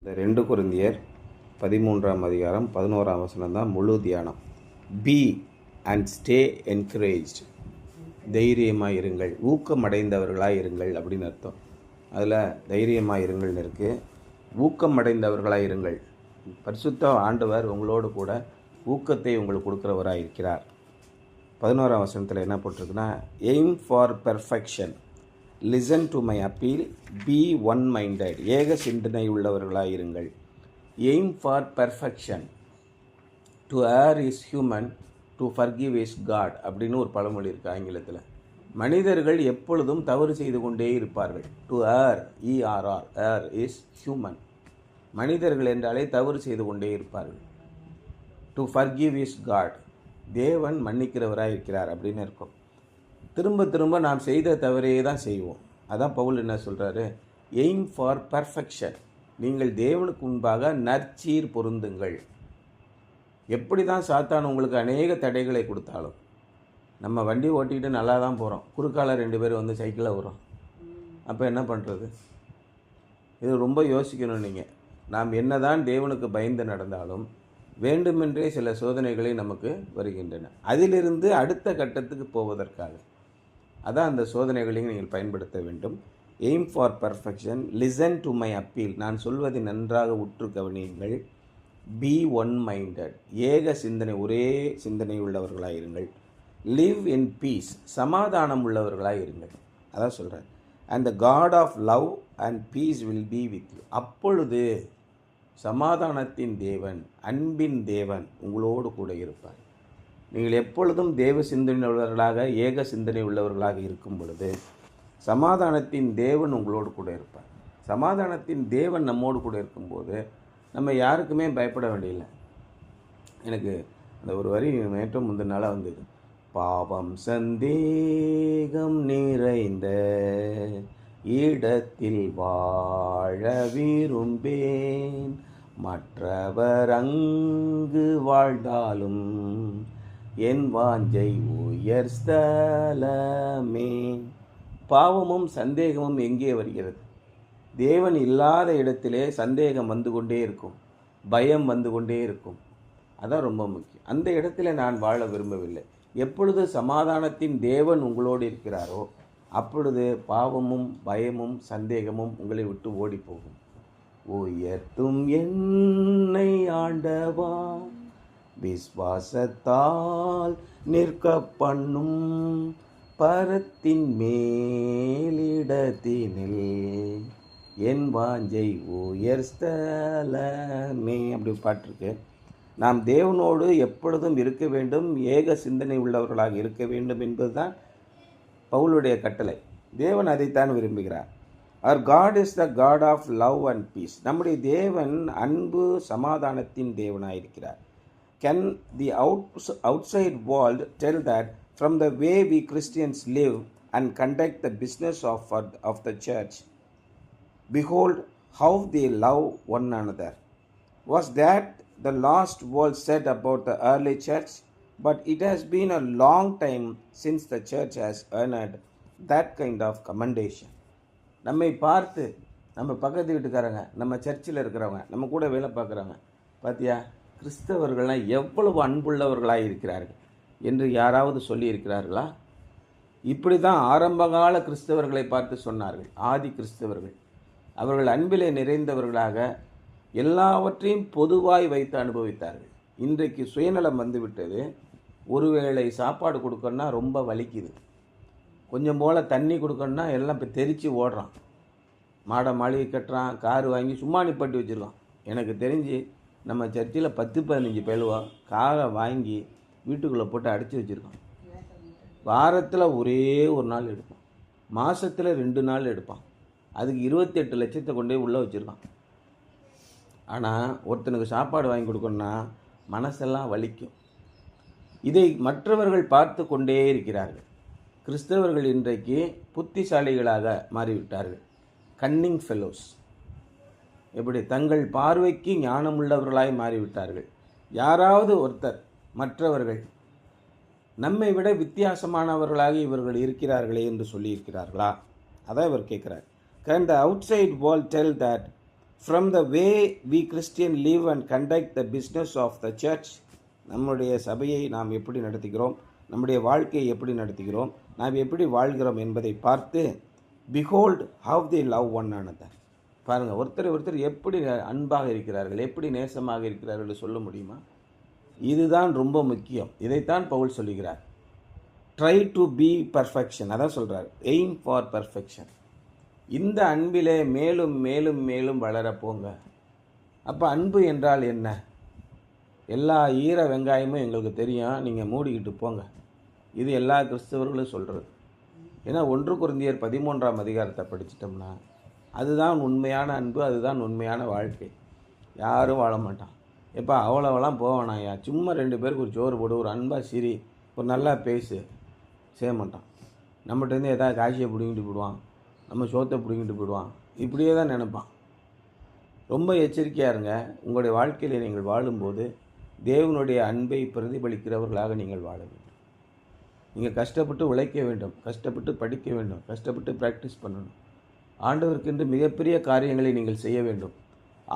இந்த 2 கொரிந்தியர் 13ஆம் அதிகாரம் 11ஆம் வசனம் தான் முழு தியானம். பி அண்ட் ஸ்டே என்கரேஜ்டு, தைரியமாக இருங்கள், ஊக்கமடைந்தவர்களாக இருங்கள் அப்படின்னு அர்த்தம். அதில் தைரியமாக இருங்கள்னு இருக்குது. ஊக்கமடைந்தவர்களாக இருங்கள். பரிசுத்த ஆண்டவர் உங்களோடு கூட ஊக்கத்தை உங்களுக்கு கொடுக்குறவராக இருக்கிறார். 11ஆம் வசனத்தில் என்ன போட்டிருக்குன்னா, aim for perfection, listen to my appeal, be one minded, ஏக சிந்தனை உள்ளவர்களாக இருங்கள். Aim for perfection, to err is human, to forgive is God அப்படின்னு ஒரு பழமொழி இருக்குது ஆங்கிலத்தில். மனிதர்கள் எப்பொழுதும் தவறு செய்து கொண்டே இருப்பார்கள். To air, ERR, air is human. மனிதர்கள் என்றாலே தவறு செய்து கொண்டே இருப்பார்கள். டு ஃபர்கிவ் இஸ் காட், தேவன் மன்னிக்கிறவராக இருக்கிறார் அப்படின்னு இருக்கும். திரும்ப திரும்ப நாம் செய்த தவறே தான் செய்வோம். அதான் பவுல் என்ன சொல்கிறாரு, எய்ம் ஃபார் பர்ஃபெக்ஷன், நீங்கள் தேவனுக்கு முன்பாக நற்சீர் பொருந்துங்கள். எப்படி தான் சாத்தான் உங்களுக்கு அநேக தடைகளை கொடுத்தாலும், நம்ம வண்டி ஓட்டிக்கிட்டு நல்லா தான் போகிறோம், குறுக்கால 2 பேர் வந்து சைக்கிளில் வரும். அப்போ என்ன பண்ணுறது? இது ரொம்ப யோசிக்கணும் நீங்கள். நாம் என்ன தான் தேவனுக்கு பயந்து நடந்தாலும் வேண்டுமென்றே சில சோதனைகளை நமக்கு வருகின்றன. அதிலிருந்து அடுத்த கட்டத்துக்கு போவதற்காக அதான் அந்த சோதனைகளையும் நீங்கள் பயன்படுத்த வேண்டும். Aim for perfection, listen to my appeal, நான் சொல்வதை நன்றாக உற்று கவனியுங்கள். பி ஒன் மைண்டட், ஏக சிந்தனை, ஒரே சிந்தனை உள்ளவர்களாக இருங்கள். லிவ் இன் பீஸ், சமாதானம் உள்ளவர்களாக இருங்கள். அதான் சொல்கிறேன். And the God of love and peace will be with you. அப்பொழுது சமாதானத்தின் தேவன், அன்பின் தேவன் உங்களோடு கூட இருப்பார். நீங்கள் எப்பொழுதும் தேவ சிந்தனை உள்ளவர்களாக, ஏக சிந்தனை உள்ளவர்களாக இருக்கும் பொழுது சமாதானத்தின் தேவன் உங்களோடு கூட இருப்பார். சமாதானத்தின் தேவன் நம்மோடு கூட இருக்கும்போது நம்ம யாருக்குமே பயப்பட வேண்டியதில்லை. எனக்கு அந்த ஒரு வரி நேற்றும் முந்தின நாளாக வந்தது. பாவம் சந்தேகம் நிறைந்த இடத்தில் வாழ விரும்பேன், மற்றவர் அங்கு வாழ்ந்தாலும் என் வாஞ்சை உயர் ஸ்தலமே. பாவமும் சந்தேகமும் எங்கே வருகிறது? தேவன் இல்லாத இடத்திலே சந்தேகம் வந்து கொண்டே இருக்கும், பயம் வந்து கொண்டே இருக்கும். அதான் ரொம்ப முக்கியம். அந்த இடத்துல நான் வாழ விரும்பவில்லை. எப்பொழுது சமாதானத்தின் தேவன் உங்களோடு இருக்கிறாரோ அப்பொழுது பாவமும் பயமும் சந்தேகமும் உங்களை விட்டு ஓடி போகும். உயர்த்தும் என்னை ஆண்டவா, விஸ்வாசத்தால் நிற்க பண்ணும், பரத்தின் மேலிடத்தினில் என் வாஞ்சை உயர் ஸ்தலமே அப்படி பாட்டிருக்கு. நாம் தேவனோடு எப்பொழுதும் இருக்க வேண்டும், ஏக சிந்தனை உள்ளவர்களாக இருக்க வேண்டும் என்பதுதான் பவுலுடைய கட்டளை. தேவன் அதைத்தான் விரும்புகிறார். அவர் God is the God of love and peace. நம்முடைய தேவன் அன்பு சமாதானத்தின் தேவனாயிருக்கிறார். Can the outside world tell that from the way we Christians live and conduct the business of the church? Behold how they love one another. Was that the last word said about the early church? But it has been a long time since the church has earned that kind of commendation. நம்மை பார்த்து நம்ம பக்கத்து வீட்டுக்காரங்க, நம்ம சர்ச்சில் இருக்கிறவங்க, நம்ம கூட வேலை பார்க்குறவங்க, பார்த்தியா கிறிஸ்தவர்கள்லாம் எவ்வளவு அன்புள்ளவர்களாக இருக்கிறார்கள் என்று யாராவது சொல்லியிருக்கிறார்களா? இப்படி தான் ஆரம்பகால கிறிஸ்தவர்களை பார்த்து சொன்னார்கள், ஆதி கிறிஸ்தவர்கள். அவர்கள் அன்பிலே நிறைந்தவர்களாக எல்லாவற்றையும் பொதுவாய் வைத்து அனுபவித்தார்கள். இன்றைக்கு சுயநலம் வந்துவிட்டது. ஒருவேளை சாப்பாடு கொடுக்கணுன்னா ரொம்ப வலிக்குது, கொஞ்சம் போல் தண்ணி கொடுக்கணுன்னா எல்லாம் இப்போ தெரித்து ஓடுறான், மாளிகை கட்டுறான், கார் வாங்கி சும்மா நிப்பட்டி வச்சுருக்கான். எனக்கு தெரிஞ்சு நம்ம சர்ச்சில் 10-15 பேருவா காரை வாங்கி வீட்டுக்குள்ளே போட்டு அடைச்சி வச்சுருக்கான். வாரத்தில் ஒரே ஒரு நாள் எடுப்பான், மாதத்தில் 2 நாள் எடுப்பான். அதுக்கு 28 லட்சத்தை கொண்டே உள்ளே வச்சுருக்கான். ஆனால் ஒருத்தனுக்கு சாப்பாடு வாங்கி கொடுக்கணுன்னா மனசெல்லாம் வலிக்கும். இதை மற்றவர்கள் பார்த்து கொண்டே இருக்கிறார்கள். கிறிஸ்தவர்கள் இன்றைக்கு புத்திசாலிகளாக மாறிவிட்டார்கள், கன்னிங் ஃபெலோஸ். எப்படி தங்கள் பார்வைக்கு ஞானமுள்ளவர்களாய் மாறிவிட்டார்கள். யாராவது ஒருத்தர் மற்றவர்கள் நம்மை விட வித்தியாசமானவர்களாக இவர்கள் இருக்கிறார்களே என்று சொல்லியிருக்கிறார்களா? அதான் இவர் கேட்குறார். Can the outside world tell that From the way we Christian live and conduct the business of the church, நம்முடைய சபையை நாம் எப்படி நடத்துகிறோம், நம்முடைய வாழ்க்கையை எப்படி நடத்துகிறோம், நாம் எப்படி வாழ்கிறோம் என்பதை பார்த்து behold how they love one another. பாருங்கள், ஒருத்தர் எப்படி அன்பாக இருக்கிறார்கள், எப்படி நேசமாக இருக்கிறார்கள் சொல்ல முடியுமா? இதுதான் ரொம்ப முக்கியம். இதைத்தான் பவுல் சொல்லுகிறார். ட்ரை டு பி பர்ஃபெக்ஷன், அதான் சொல்கிறார், எய்ம் ஃபார் பர்ஃபெக்ஷன். இந்த அன்பிலே மேலும் மேலும் மேலும் வளர போங்க. அப்போ அன்பு என்றால் என்ன? எல்லா ஈர வெங்காயமும் எங்களுக்கு தெரியும், நீங்கள் மூடிக்கிட்டு போங்க. இது எல்லா கிறிஸ்தவர்களும் சொல்கிறது. ஏன்னா 1 கொரிந்தியர் 13ஆம் அதிகாரத்தை படிச்சிட்டோம்னா அதுதான் உண்மையான அன்பு, அதுதான் உண்மையான வாழ்க்கை. யாரும் வாழ மாட்டான். எப்போ அவ்வளோவெல்லாம் போவானாயா, சும்மா 2 பேருக்கு ஒரு சோறு போடு, ஒரு அன்பாக சிரி, ஒரு நல்லா பேசு, செய்ய மாட்டான். நம்மகிட்டேருந்து எதாவது காசியை பிடிங்கிட்டு போயிடுவான், நம்ம சோத்தை பிடிங்கிட்டு போயிடுவான், இப்படியே தான் நினைப்பான். ரொம்ப எச்சரிக்கையாக இருங்க. உங்களுடைய வாழ்க்கையில் நீங்கள் வாழும்போது தேவனுடைய அன்பை பிரதிபலிக்கிறவர்களாக நீங்கள் வாழ வேண்டும். நீங்கள் கஷ்டப்பட்டு உழைக்க வேண்டும், கஷ்டப்பட்டு படிக்க வேண்டும், கஷ்டப்பட்டு ப்ராக்டிஸ் பண்ணணும். ஆண்டவருக்கென்று மிகப்பெரிய காரியங்களை நீங்கள் செய்ய வேண்டும்.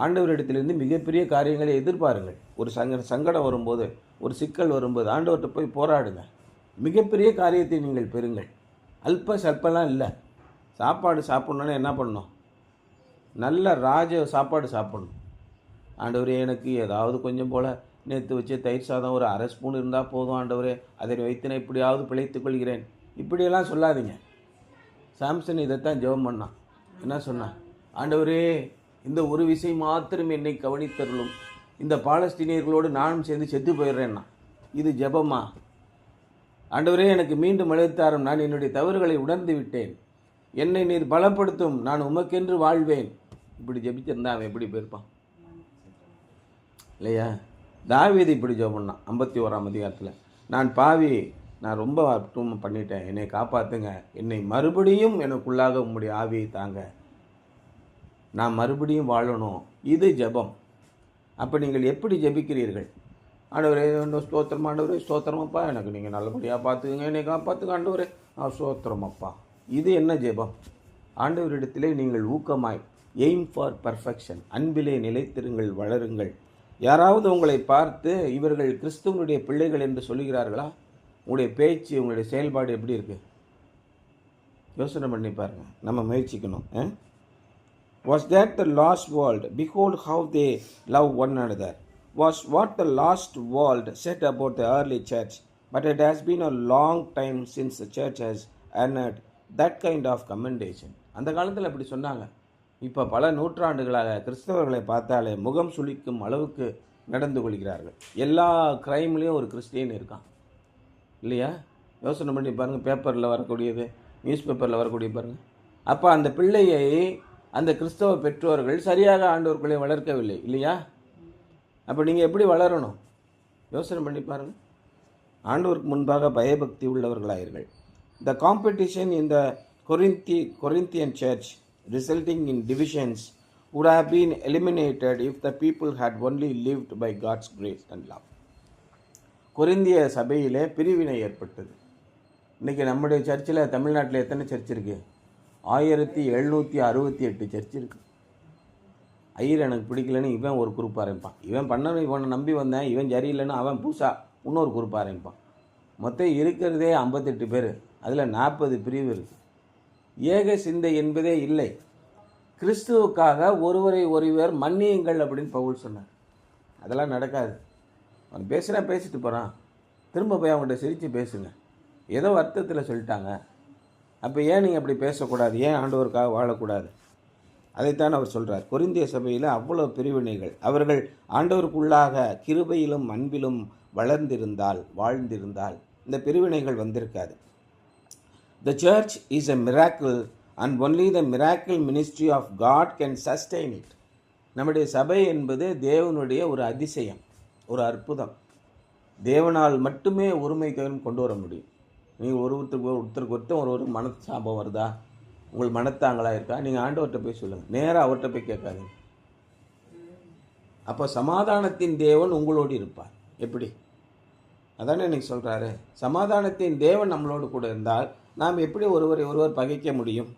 ஆண்டவரிடத்திலிருந்து மிகப்பெரிய காரியங்களை எதிர்பாருங்கள். ஒரு சங்கடம் வரும்போது, ஒரு சிக்கல் வரும்போது ஆண்டவர்கிட்ட போய் போராடுங்க. மிகப்பெரிய காரியத்தை நீங்கள் பெறுங்கள். அல்ப சல்பெல்லாம் இல்லை. சாப்பாடு சாப்பிட்ணுன்னா என்ன பண்ணணும்? நல்ல சாப்பாடு சாப்பிட்ணும். ஆண்டவரே, எனக்கு ஏதாவது கொஞ்சம் போல் நேற்று வச்சு தயிர் சாதம் ஒரு 1/2 ஸ்பூன் இருந்தால் போதும் ஆண்டவரே, அதை வைத்து நான் இப்படியாவது பிழைத்துக் கொள்கிறேன், இப்படியெல்லாம் சொல்லாதீங்க. சாம்சன் இதைத்தான் ஜெபம் பண்ணான். என்ன சொன்னான்? ஆண்டவரே, இந்த ஒரு விஷயம் மாத்திரம் என்னை கவனித்தருளும், இந்த பாலஸ்தீனியர்களோடு நானும் சேர்ந்து செத்து போயிடுறேன்னா. இது ஜெபமா? ஆண்டவரே, எனக்கு மீண்டும் அழைத்தாரும், நான் என்னுடைய தவறுகளை உணர்ந்து விட்டேன், என்னை நீர் பலப்படுத்தும், நான் உமக்கென்று வாழ்வேன். இப்படி ஜெபிச்சிருந்தா அவன் எப்படி போயிருப்பான் இல்லையா? தாவீது இப்படி ஜெபம் பண்ணான் 51ஆம் அதிகாரத்தில். நான் பாவி, நான் ரொம்ப அற்புதம் பண்ணிட்டேன், என்னை காப்பாற்றுங்க, என்னை மறுபடியும் எனக்குள்ளாக உம்முடைய ஆவியை தாங்க, நான் மறுபடியும் வாழணும். இது ஜெபம். அப்போ நீங்கள் எப்படி ஜெபிக்கிறீர்கள்? ஆண்டவரே ஸ்தோத்திரம், ஆண்டவரே ஸ்தோத்திரமப்பா, எனக்கு நீங்கள் நல்லபடியாக பார்த்துக்குங்க, என்னை காப்பாற்றுங்க ஆண்டவரே, ஸ்தோத்திரமப்பா. இது என்ன ஜெபம்? ஆண்டவரிடத்திலே நீங்கள் ஊக்கமாய் எய்ம் ஃபார் பர்ஃபெக்ஷன், அன்பிலே நிலைத்திருங்கள், வளருங்கள். யாராவது உங்களை பார்த்து இவர்கள் கிறிஸ்துவனுடைய பிள்ளைகள் என்று சொல்லுகிறார்களா? உங்களுடைய பேச்சு, உங்களுடைய செயல்பாடு எப்படி இருக்குது? யோசனை பண்ணி பாருங்கள். நம்ம முயற்சிக்கணும். Was that the lost world? Behold how they love one another. Was what the lost world said about the early church. But it has been a long time since the church has earned that kind of commendation. அந்த காலத்தில் அப்படி சொன்னாங்க. இப்போ பல நூற்றாண்டுகளாக கிறிஸ்தவர்களை பார்த்தாலே முகம் சுளிக்கும் அளவுக்கு நடந்து கொள்கிறார்கள். எல்லா கிரைம்லேயும் ஒரு கிறிஸ்டியன் இருக்கான் இல்லையா? யோசனை பண்ணி பாருங்கள். பேப்பரில் வரக்கூடியது, நியூஸ் பேப்பரில் வரக்கூடிய பாருங்கள். அப்போ அந்த பிள்ளையை அந்த கிறிஸ்தவ பெற்றோர்கள் சரியாக ஆண்டவர்களை வளர்க்கவில்லை இல்லையா? அப்போ நீங்கள் எப்படி வளரணும்? யோசனை பண்ணி பாருங்கள். ஆண்டவருக்கு முன்பாக பயபக்தி உள்ளவர்களாயிருங்கள். The competition in the Corinthian church resulting in divisions would have been eliminated if the people had only lived by God's grace and love. கொரிந்திய சபையிலே பிரிவினை ஏற்பட்டது. இன்றைக்கி நம்முடைய சர்ச்சில் தமிழ்நாட்டில் எத்தனை சர்ச் இருக்குது? 1768 சர்ச் இருக்குது. ஐயர் எனக்கு பிடிக்கலன்னு இவன் ஒரு குரூப் ஆரம்பிப்பான், இவன் பண்ணணும், இவனை நம்பி வந்தேன், இவன் சரியில்லைன்னு அவன் புதுசாக இன்னொரு குரூப் ஆரம்பிப்பான். மொத்தம் இருக்கிறதே 58 பேர், அதில் 40 பிரிவு இருக்குது. ஏக சிந்தை என்பதே இல்லை. கிறிஸ்துவுக்காக ஒருவரை ஒருவர் மன்னியுங்கள் அப்படின்னு பவுல் சொன்னார். அதெல்லாம் நடக்காது. அவன் பேசிட்டு போகிறான், திரும்ப போய் அவங்கள்ட்ட சிரித்து பேசுங்க. ஏதோ அர்த்தத்தில் சொல்லிட்டாங்க. அப்போ ஏன் நீங்கள் அப்படி பேசக்கூடாது? ஏன் ஆண்டவருக்காக வாழக்கூடாது? அதைத்தான் அவர் சொல்கிறார். கொரிந்திய சபையில் அவ்வளோ பிரிவினைகள். அவர்கள் ஆண்டவருக்குள்ளாக கிருபையிலும் அன்பிலும் வாழ்ந்திருந்தால் இந்த பிரிவினைகள் வந்திருக்காது. The church is a miracle and only the miracle ministry of God can sustain it. நம்முடைய சபை என்பது தேவனுடைய ஒரு அதிசயம், ஒரு அற்புதம். தேவனால் மட்டுமே ஒருமைக்கும் கொண்டு வர முடியும். நீங்கள் ஒருத்தருக்கு ஒரு மனசாபம் வருதா, உங்களுக்கு மனத்தாங்களாக இருக்கா, நீங்கள் ஆண்டவர்கிட்ட போய் சொல்லுங்கள், நேராக அவர்கிட்ட போய் கேட்காதீங்க. அப்போ சமாதானத்தின் தேவன் உங்களோடு இருப்பார். எப்படி? அதானே இன்னைக்கு சொல்கிறாரு. சமாதானத்தின் தேவன் நம்மளோடு கூட இருந்தால் நாம் எப்படி ஒருவர் பகைக்க முடியும்?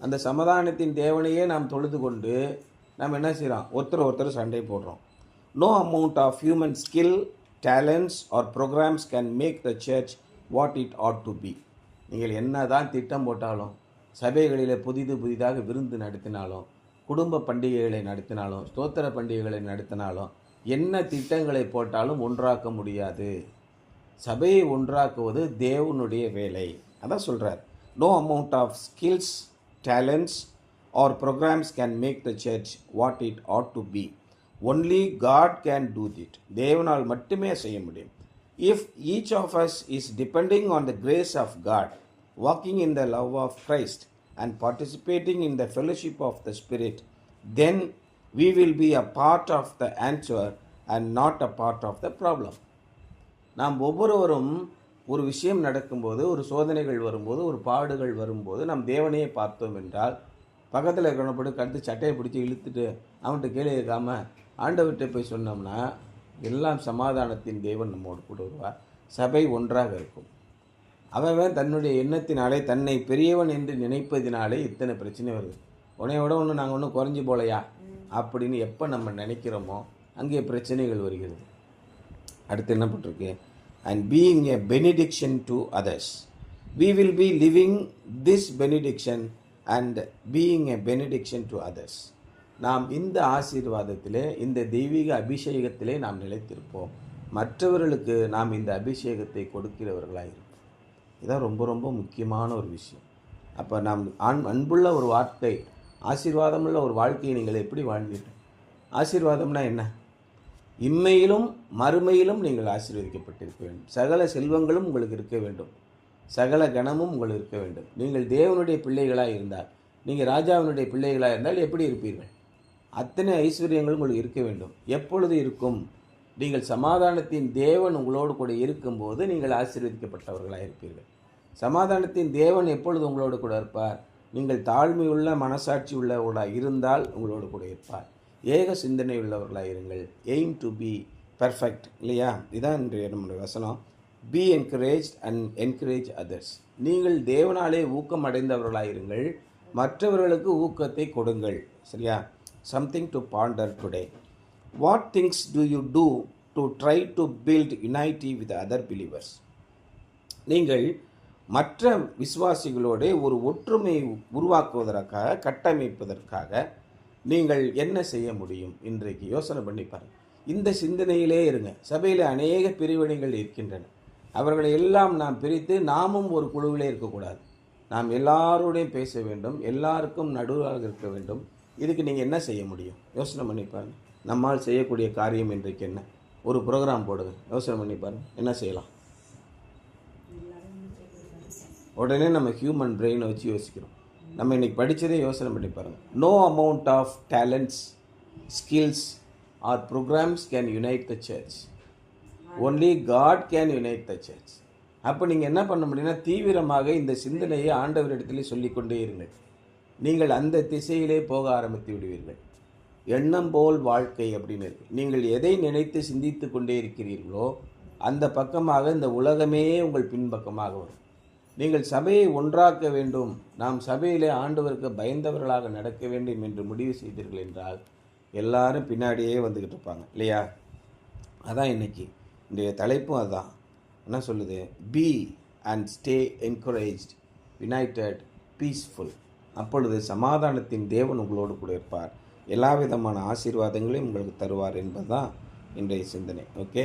அந்த சமாதானத்தின் தேவனையே நாம் தொழுது கொண்டு நம்ம என்ன செய்கிறோம், ஒருத்தர் சண்டை போடுறோம். No amount of human skill, talents or programs can make the church what it ought to be. நீங்கள் என்ன தான் திட்டம் போட்டாலும், சபைகளில் புதிதாக விருந்து நடத்தினாலும், குடும்ப பண்டிகைகளை நடத்தினாலும், ஸ்தோத்திர பண்டிகைகளை நடத்தினாலும், என்ன திட்டங்களை போட்டாலும் ஒன்றாக்க முடியாது. சபையை ஒன்றாக்குவது தேவனுடைய வேலை. அதான் சொல்கிறார், no amount of skills, talents or programs can make the church what it ought to be. Only God can do it. தேவனால் மட்டுமே செய்ய முடியும். If each of us is depending on the grace of God, walking in the love of Christ and participating in the fellowship of the Spirit, then we will be a part of the answer and not a part of the problem. நாம் ஒவ்வொருவரும் ஒரு விஷயம் நடக்கும்போது, ஒரு சோதனைகள் வரும்போது, ஒரு பாடுகள் வரும்போது நாம் தேவனையே பார்த்தோம் என்றால், பக்கத்தில் இருக்கிறவனை கடுத்து சட்டையை பிடிச்சி இழுத்துட்டு அவன்கிட்ட கேள்வி கேட்காம ஆண்டவர்கிட்ட போய் சொன்னோம்னா, எல்லாம் சமாதானத்தின் தேவன் நம்மோடு கூட வருவார். சபை ஒன்றாக இருக்கும். அவன் தன்னுடைய எண்ணத்தினாலே, தன்னை பெரியவன் என்று நினைப்பதினாலே இத்தனை பிரச்சனை வருது. உன்னையோட ஒன்று நாங்கள் ஒன்றும் குறைஞ்சி போலையா அப்படின்னு எப்போ நம்ம நினைக்கிறோமோ அங்கே பிரச்சனைகள் வருகிறது. அடுத்து என்ன போட்டிருக்கு, and being a benediction to others, we will be living this benediction and being a benediction to others. நாம் இந்த ஆசீர்வாதத்திலே, இந்த தெய்வீக அபிஷேகத்திலே நாம் நிலைத்திருப்போம். மற்றவர்களுக்கு நாம் இந்த அபிஷேகத்தை கொடுக்கிறவர்களாக இருப்போம். இதான் ரொம்ப ரொம்ப முக்கியமான ஒரு விஷயம். அப்போ நாம் அன்புள்ள ஒரு வாழ்க்கை, ஆசீர்வாதமுள்ள ஒரு வாழ்க்கையை நீங்கள் எப்படி வாழ்ந்தீர்கள்? ஆசீர்வாதம்னா என்ன? இம்மையிலும் மறுமையிலும் நீங்கள் ஆசீர்வதிக்கப்பட்டிருக்க வேண்டும். சகல செல்வங்களும் உங்களுக்கு இருக்க வேண்டும். சகல கணமும் உங்களுக்கு இருக்க வேண்டும். நீங்கள் தேவனுடைய பிள்ளைகளாக இருந்தால், நீங்கள் ராஜாவினுடைய பிள்ளைகளாக இருந்தால் எப்படி இருப்பீர்கள்? அத்தனை ஐஸ்வர்யங்களும் உங்களுக்கு இருக்க வேண்டும். எப்பொழுது இருக்கும்? நீங்கள் சமாதானத்தின் தேவன் உங்களோடு கூட இருக்கும்போது நீங்கள் ஆசீர்வதிக்கப்பட்டவர்களாக இருப்பீர்கள். சமாதானத்தின் தேவன் எப்பொழுது உங்களோடு கூட இருப்பார்? நீங்கள் தாழ்மையுள்ள மனசாட்சி உள்ளவர்களாக இருந்தால் உங்களோடு கூட இருப்பார். ஏக சிந்தனை உள்ளவர்களாக இருங்கள். எய்ம் டு பி பர்ஃபெக்ட், இல்லையா? இதான் இன்றைய நம்முடைய வசனம். B encourage and encourage others. நீங்கள் தேவனாலே ஊக்கம் அடைந்தவர்களாக இருங்கள், மற்றவர்களுக்கு ஊக்கத்தை கொடுங்கள். சரியா? Something to Pander today. What things do you do to try to build unity with other believers? நீங்கள் மற்ற விசுவாசிகளோடு ஒரு ஒற்றுமையை உருவாக்குவதற்காக, கட்டமைப்பதற்காக நீங்கள் என்ன செய்ய முடியும்? இன்றைக்கு யோசனை பண்ணி பாருங்கள். இந்த சிந்தனையிலே இருங்க. சபையில் அநேக பிரிவினைகள் இருக்கின்றன. அவர்களை எல்லாம் நாம் பிரித்து நாமும் ஒரு குழுவிலே இருக்கக்கூடாது. நாம் எல்லாரோடையும் பேச வேண்டும், எல்லாருக்கும் நடுவாக இருக்க வேண்டும். இதுக்கு நீங்கள் என்ன செய்ய முடியும்? யோசனை பண்ணி பாருங்கள். நம்மால் செய்யக்கூடிய காரியம் இன்றைக்கு என்ன? ஒரு ப்ரோக்ராம் போடுங்க, யோசனை பண்ணி பாருங்கள், என்ன செய்யலாம்? உடனே நம்ம ஹியூமன் பிரெயினை வச்சு யோசிக்கிறோம். நம்ம இன்றைக்கி படித்ததே யோசனை பண்ணி பாருங்கள். No amount of talents, skills or programs can unite the church. Only God can unite the church. அப்போ நீங்கள் என்ன பண்ண முடியும்னா, தீவிரமாக இந்த சிந்தனையை ஆண்டவரிடத்திலே சொல்லிக்கொண்டே இருங்கள். நீங்கள் அந்த திசையிலே போக ஆரம்பித்து விடுவீர்கள். எண்ணம் போல் வாழ்க்கை அப்படின்னு இருக்கு. நீங்கள் எதை நினைத்து சிந்தித்து கொண்டே இருக்கிறீர்களோ அந்த பக்கமாக இந்த உலகமே உங்கள் பின்பக்கமாக வரும். நீங்கள் சபையை ஒன்றாக்க வேண்டும், நாம் சபையிலே ஆண்டவருக்கு பயந்தவர்களாக நடக்க வேண்டும் என்று முடிவு செய்தீர்கள் என்றால் எல்லாரும் பின்னாடியே வந்துக்கிட்டு இருப்பாங்க, இல்லையா? அதான் இன்னைக்கு இன்றைய தலைப்பும் அதுதான். என்ன சொல்லுது? Be and stay encouraged, united, peaceful. அப்பொழுது சமாதானத்தின் தேவன் உங்களோடு கூட இருப்பார். எல்லா விதமான ஆசீர்வாதங்களையும் உங்களுக்கு தருவார் என்பதுதான் இன்றைய சிந்தனை. ஓகே.